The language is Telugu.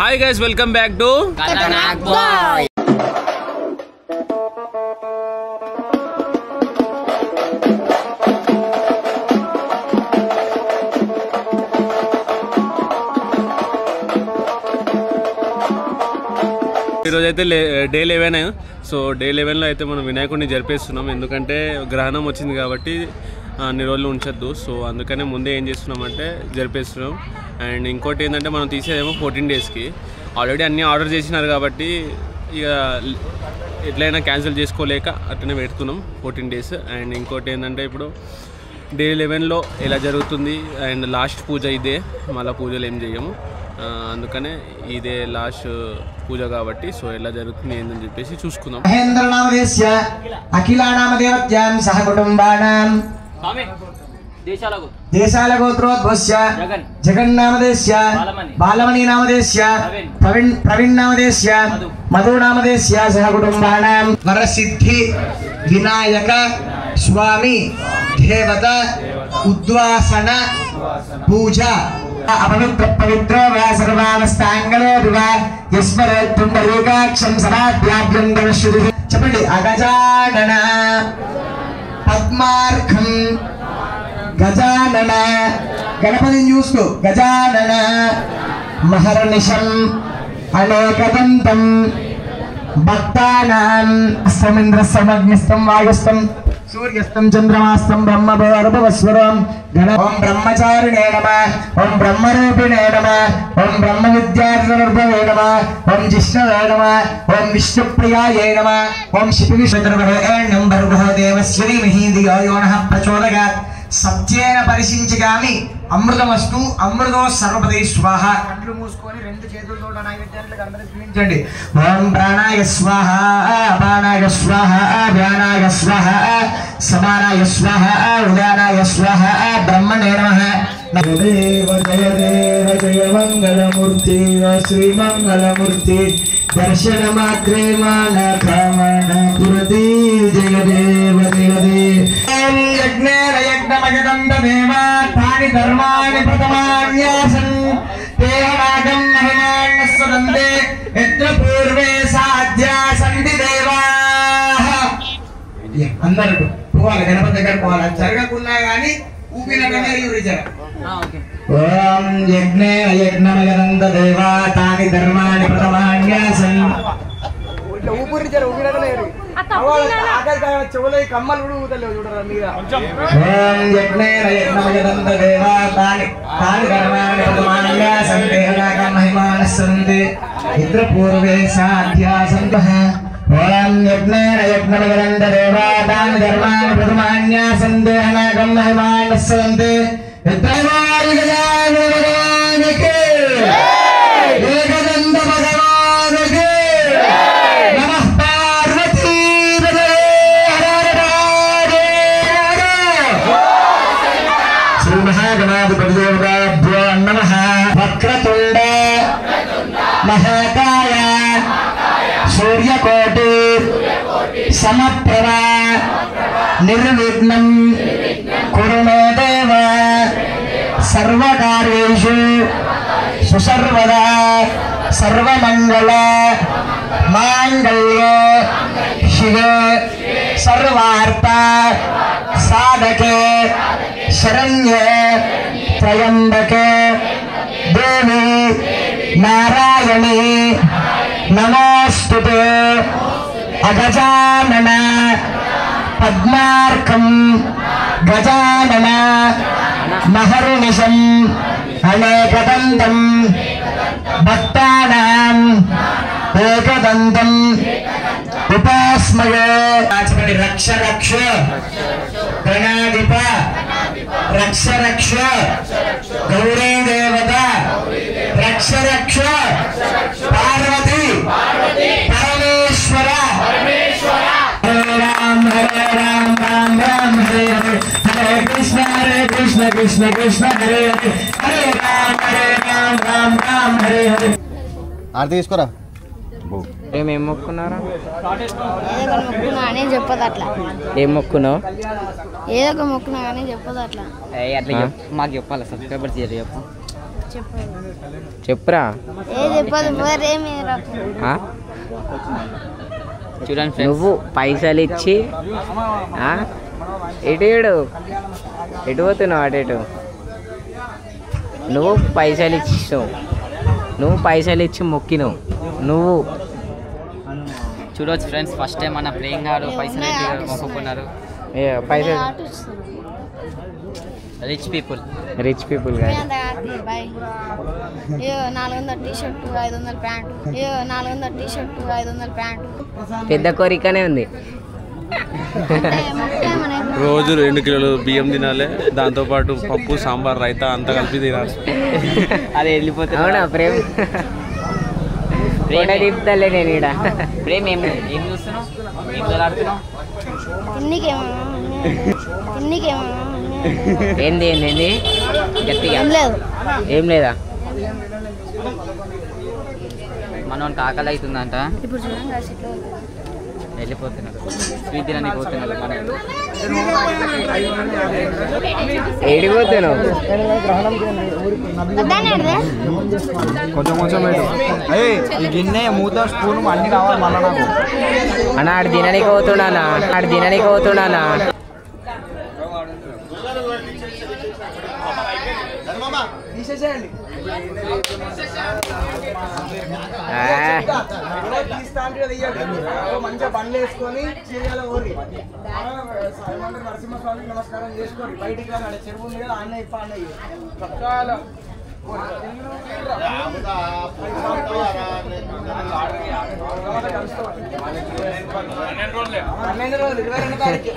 Hi guys, welcome back to Khatarnak boy. ఈరోజు అయితే డే 11. సో డే 11లో అయితే మనం వినాయకుడిని జరిపేస్తున్నాం. ఎందుకంటే గ్రహణం వచ్చింది కాబట్టి అన్ని రోజులు ఉంచొద్దు. సో అందుకనే ముందే ఏం చేస్తున్నామంటే జరిపేస్తున్నాం. అండ్ ఇంకోటి ఏంటంటే మనం తీసేదేమో 14 డేస్కి. ఆల్రెడీ అన్నీ ఆర్డర్ చేసినారు కాబట్టి ఇక ఎట్లయినా క్యాన్సిల్ చేసుకోలేక అట్లనే పెడుతున్నాం 14 డేస్. అండ్ ఇంకోటి ఏంటంటే ఇప్పుడు డే 11లో ఎలా జరుగుతుంది అండ్ లాస్ట్ పూజ ఇదే, మళ్ళీ పూజలు ఏం చేయము. అందుకనే ఇదే లాస్ట్ పూజ కాబట్టి సో ఎలా జరుగుతుంది ఏందని చెప్పేసి చూసుకుందాం. మహేంద్రనామదేశ్య అఖిలానామదేవత్యాం సహ కుటుంబానాం దేశాల గోత్రోద్భవస్య జగన్నామదేశ్య బాలమణి నామదేశ్య ప్రవీణ్ నామదేశ్య మధు నామదేశ్య సహ కుటుంబానాం వరసిద్ధి వినాయక స్వామి దేవత ఉద్వాసన పూజ అపవిత్ర పవిత్ర సర్వావస్థాంగలో యస్మరేతుండరేకాక్షం సమాధ్యాభ్యంతరశ్రుతి. చెప్పండి. అగజానన పద్మార్కం గజానన, గణపతిని చూస్తూ గజానన మహర్నిశం అనేకదంతం భక్తానాం అస్తమింద్రస్తమగ్నిస్తం వాయుస్తం సూర్యస్తం చంద్రమాస్తం బ్రహ్మభవస్వరం గణ. ఓం బ్రహ్మచారిణే నమః, ఓం బ్రహ్మరూపిణే నమః, ఓం బ్రహ్మ విద్యార్థినర్భవే నమః, ఓం జిష్ణవే నమః, ఓం విష్ణుప్రియాయే నమః, ఓం శిపివిశ్వతర్వరేణ్యం భర్గో దేవస్య ధీమహి ధియో యో నః ప్రచోదయాత్. సత్యేన పరిశించగామి అమృతమస్తు అమృతో సర్వపదే స్వాహ. కంట్లు మూసుకొని రెండు చేతులతో నైవేద్యాన్ని అందరించండి. ఓం ప్రాణాయ స్వాహ, అపానాయ స్వాహ, వ్యానాయ స్వాహ, సమానాయ స్వాహ, ఉదానాయ స్వాహ, బ్రహ్మణే నమః. జయ దేవ జయ మంగళమూర్తి శ్రీమంగళమూర్తి దర్శన మాత్రే మాన కామన పురతి. జయ దేవ జయ దేవ. యజ్ఞేన యజ్ఞమయదంతదేవ తాని ధర్మాని ప్రథమాన్యాసన్ తేహనాగం మహిమాన్నస్వదంతే యత్ర పూర్వే సాధ్యా సంతి దేవాః. అందరూ పోవాలి, గణపతి దగ్గర పోవాలి. జరగకున్నా కానీ ఊపినకనే యూరిజర. ఓం యజ్ఞేన యజ్ఞమయదంతదేవ తాని ధర్మాని ప్రథమాన్యాసన్. చెవుల కమ్మలు కూడా ఊతలేవు చూడరా మీద. ఓం యజ్ఞేన యజ్ఞమయదంతదేవ తాని ధర్మాని ప్రథమాన్యాసన్ తేహనాగం మహిమాన్నస్సంతి యత్ర పూర్వే సాధ్యా సంతః. ఓం యజ్ఞేన యజ్ఞమయదంతదేవ తాని ధర్మాని ప్రథమాన్యాసన్ తేహనాగం మహిమాన్నస్సంతి యత్ర భగవానికి ఏకదంత భగవానికి నమః. పార్వతీ శ్రీ మహాగణాధిపతిదేవతాభ్యో నమః. వక్రతుండ మహాకాయ సూర్యకోటి సమప్రభ నిర్విఘ్నం కురు మే దేవ సర్వకార్యేషు సుసర్వదా సర్వమంగళ మాంగళ్యే శివే సర్వార్థ సాధకే శరణ్యే త్రయంబకే దేవి నారాయణి నమోస్తుతే. అగజానన పద్మార్కం గజానన మహర్నిశం అనేకదంతం భక్తానాం ఏకదంతం ఉపాస్మయే. రక్ష రక్ష గణాధిప రక్ష రక్ష గౌరీ దేవత రక్ష రక్ష పార్వతి పరమేశ్వర. హరే రామ రామ రామ హరే హరే, హరే కృష్ణ కృష్ణ కృష్ణ హరే హరే, హరే రామ రామ రామ హరే హరే. ఆర్తి తీసుకోరా. ఏం మొక్కున్నారా? మొక్కున్నా అని చెప్పదు అట్లా. ఏం మొక్కున్నావు? ఏదో ఒక మొక్కున్నా కానీ చెప్పదు అట్లా. అట్లా మాకు చెప్పాలి, సబ్స్క్రైబర్స్ చెప్పు. చెప్పురా. చెప్పదు మరేమి ఆ? నువ్వు పైసలు ఇచ్చి ఎటు పోతున్నావు అటు నువ్వు పైసలు ఇచ్చిస్తావు, నువ్వు పైసలు ఇచ్చి మొక్కినావు నువ్వు. చూడవచ్చు ఫ్రెండ్స్, ఫస్ట్ టైం మన ప్లేయింగ్ గారు పైసలు మొక్కుకున్నారు. పైసలు రిచ్ పీపుల్ కాదు. 400 టీ-షర్టు 500 ప్యాంటు 400 టీ-షర్టు 500 ప్యాంటు. పెద్ద కోరికనే ఉంది. రోజు 2 కిలోలు బియ్యం తినాలి, దాంతోపాటు పప్పు సాంబార్ రైతా అంతా కలిపి తినాలి. అది వెళ్ళిపోతుంది. అవునా ప్రేమ్? ఫోటో తీపుతలే నేను ఇక్కడ. ప్రేమ్ ఏం చూస్తున్నావు, ఏం ఆడుతున్నావు? ఏంది గట్టిగా ఏం లేదా? మనకి ఆకలి అవుతుందంట, ఇప్పుడు చూడండి వెళ్ళిపోతున్నారు. స్వీట్ తినడానికి పోతున్నారు. మనం ఏడిపోతున్నావు? గిన్నె మూత స్పూన్ అన్ని కావాలి మళ్ళా నాకు. అన్న ఆడు తినడానికి పోతున్నానా? మంచిగా బండ్లు వేసుకొని నరసింహస్వామికి నమస్కారం చేసుకొని బయటికి రాలి చెరువు ఉంది కదా, అన్న ఇప్ప అన్నయ్య పక్కాల పన్నెండు రోజులు 22 తారీఖు.